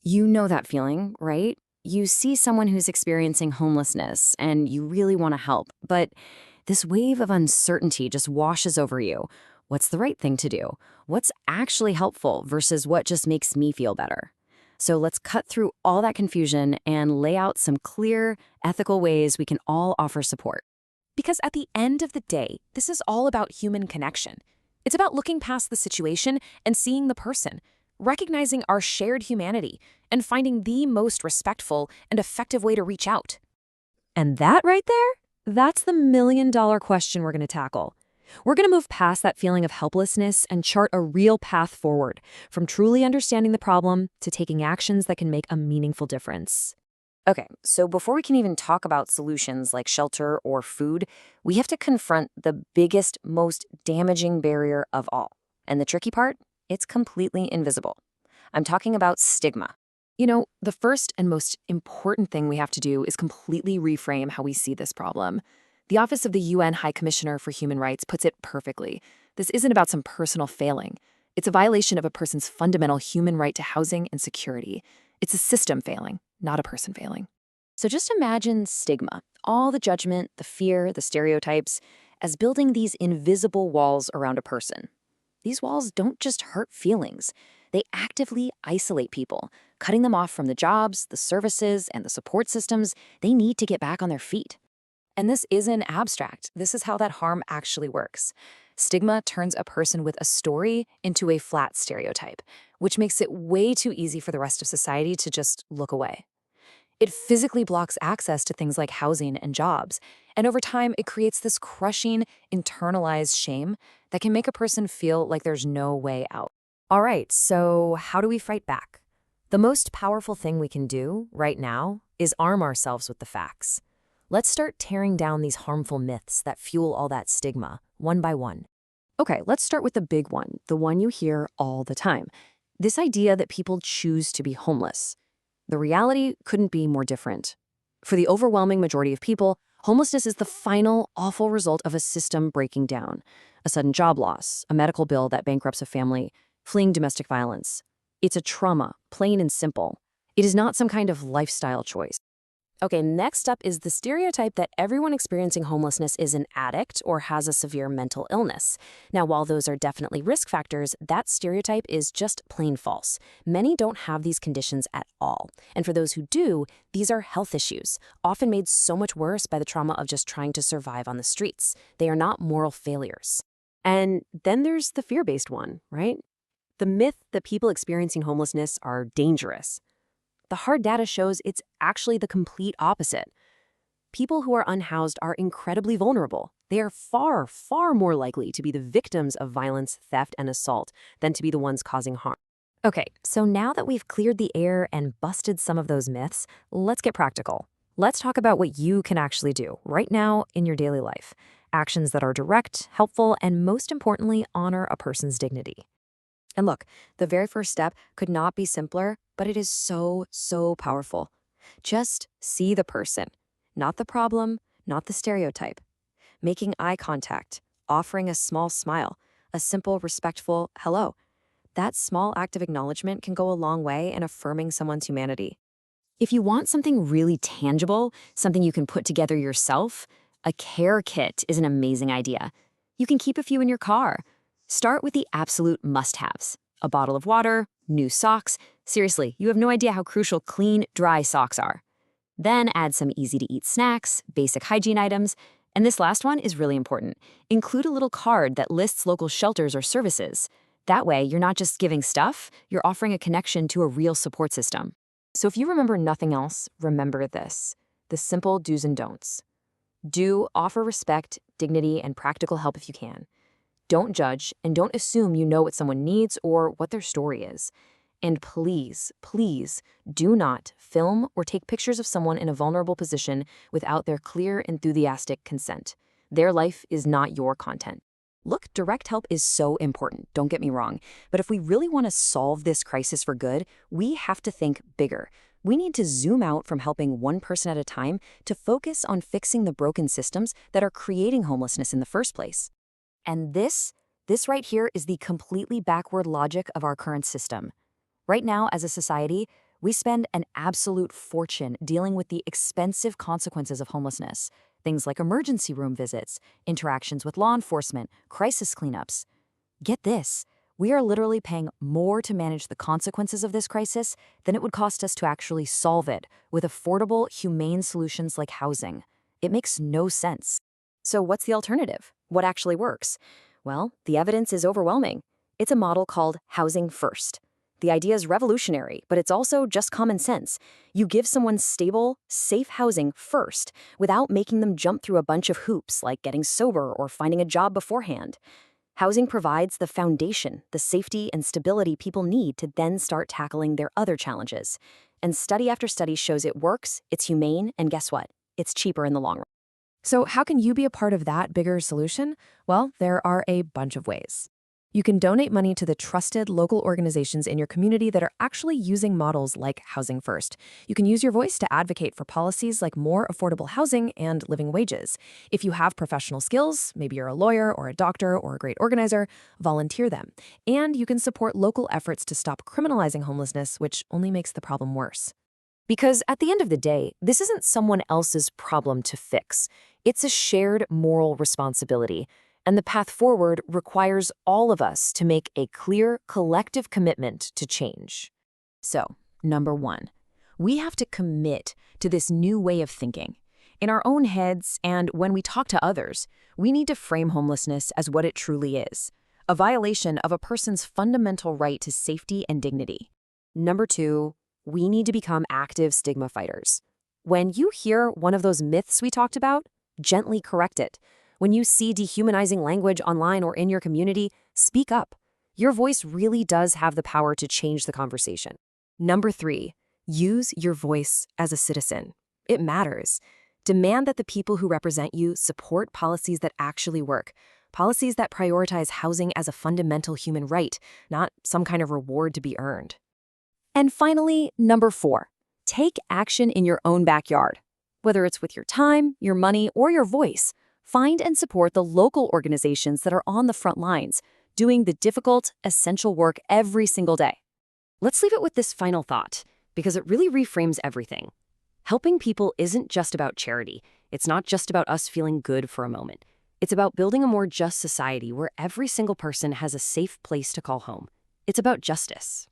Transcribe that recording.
You know that feeling, right? You see someone who's experiencing homelessness and you really want to help, but this wave of uncertainty just washes over you. What's the right thing to do? What's actually helpful versus what just makes me feel better? So let's cut through all that confusion and lay out some clear, ethical ways we can all offer support. Because at the end of the day, this is all about human connection. It's about looking past the situation and seeing the person, recognizing our shared humanity, and finding the most respectful and effective way to reach out. And that right there, that's the million-dollar question we're going to tackle. We're going to move past that feeling of helplessness and chart a real path forward, from truly understanding the problem to taking actions that can make a meaningful difference. Okay, so before we can even talk about solutions like shelter or food, we have to confront the biggest, most damaging barrier of all. And the tricky part? It's completely invisible. I'm talking about stigma. The first and most important thing we have to do is completely reframe how we see this problem. The Office of the UN High Commissioner for Human Rights puts it perfectly. This isn't about some personal failing. It's a violation of a person's fundamental human right to housing and security. It's a system failing, not a person failing. So just imagine stigma, all the judgment, the fear, the stereotypes, as building these invisible walls around a person. These walls don't just hurt feelings. They actively isolate people, cutting them off from the jobs, the services, and the support systems they need to get back on their feet. And this isn't abstract. This is how that harm actually works. Stigma turns a person with a story into a flat stereotype, which makes it way too easy for the rest of society to just look away. It physically blocks access to things like housing and jobs, and over time, it creates this crushing, internalized shame that can make a person feel like there's no way out. All right, so how do we fight back? The most powerful thing we can do right now is arm ourselves with the facts. Let's start tearing down these harmful myths that fuel all that stigma, one by one. Okay, let's start with the big one, the one you hear all the time. This idea that people choose to be homeless. The reality couldn't be more different. For the overwhelming majority of people, homelessness is the final, awful result of a system breaking down. A sudden job loss, a medical bill that bankrupts a family, fleeing domestic violence. It's a trauma, plain and simple. It is not some kind of lifestyle choice. Okay, next up is the stereotype that everyone experiencing homelessness is an addict or has a severe mental illness. Now, while those are definitely risk factors, that stereotype is just plain false. Many don't have these conditions at all. And for those who do, these are health issues, often made so much worse by the trauma of just trying to survive on the streets. They are not moral failures. And then there's the fear-based one, right? The myth that people experiencing homelessness are dangerous. The hard data shows it's actually the complete opposite. People who are unhoused are incredibly vulnerable. They are far, far more likely to be the victims of violence, theft, and assault than to be the ones causing harm. Okay, so now that we've cleared the air and busted some of those myths, let's get practical. Let's talk about what you can actually do right now in your daily life. Actions that are direct, helpful, and most importantly, honor a person's dignity. And look, the very first step could not be simpler, but it is so, so powerful. Just see the person, not the problem, not the stereotype. Making eye contact, offering a small smile, a simple, respectful hello. That small act of acknowledgement can go a long way in affirming someone's humanity. If you want something really tangible, something you can put together yourself, a care kit is an amazing idea. You can keep a few in your car. Start with the absolute must-haves. A bottle of water, new socks. Seriously, you have no idea how crucial clean, dry socks are. Then add some easy-to-eat snacks, basic hygiene items, and this last one is really important. Include a little card that lists local shelters or services. That way, you're not just giving stuff, you're offering a connection to a real support system. So if you remember nothing else, remember this: the simple do's and don'ts. Do offer respect, dignity, and practical help if you can. Don't judge, and don't assume you know what someone needs or what their story is. And please, please do not film or take pictures of someone in a vulnerable position without their clear, enthusiastic consent. Their life is not your content. Look, direct help is so important, don't get me wrong. But if we really want to solve this crisis for good, we have to think bigger. We need to zoom out from helping one person at a time to focus on fixing the broken systems that are creating homelessness in the first place. And this right here is the completely backward logic of our current system. Right now, as a society, We spend an absolute fortune dealing with the expensive consequences of homelessness, things like emergency room visits, interactions with law enforcement, crisis cleanups. Get this, we are literally paying more to manage the consequences of this crisis than it would cost us to actually solve it with affordable, humane solutions like housing. It makes no sense. So what's the alternative? What actually works? Well, the evidence is overwhelming. It's a model called housing first. The idea is revolutionary, but it's also just common sense. You give someone stable, safe housing first without making them jump through a bunch of hoops like getting sober or finding a job beforehand. Housing provides the foundation, the safety and stability people need to then start tackling their other challenges. And study after study shows it works, it's humane, and guess what? It's cheaper in the long run. So how can you be a part of that bigger solution? Well, there are a bunch of ways. You can donate money to the trusted local organizations in your community that are actually using models like Housing First. You can use your voice to advocate for policies like more affordable housing and living wages. If you have professional skills, maybe you're a lawyer or a doctor or a great organizer, volunteer them. And you can support local efforts to stop criminalizing homelessness, which only makes the problem worse. Because at the end of the day, this isn't someone else's problem to fix. It's a shared moral responsibility. And the path forward requires all of us to make a clear, collective commitment to change. So, number one, we have to commit to this new way of thinking. In our own heads and when we talk to others, we need to frame homelessness as what it truly is, a violation of a person's fundamental right to safety and dignity. Number two, we need to become active stigma fighters. When you hear one of those myths we talked about, gently correct it. When you see dehumanizing language online or in your community, speak up. Your voice really does have the power to change the conversation. Number three, use your voice as a citizen. It matters. Demand that the people who represent you support policies that actually work, policies that prioritize housing as a fundamental human right, not some kind of reward to be earned. And finally, number four, take action in your own backyard. Whether it's with your time, your money, or your voice, find and support the local organizations that are on the front lines, doing the difficult, essential work every single day. Let's leave it with this final thought, because it really reframes everything. Helping people isn't just about charity. It's not just about us feeling good for a moment. It's about building a more just society where every single person has a safe place to call home. It's about justice.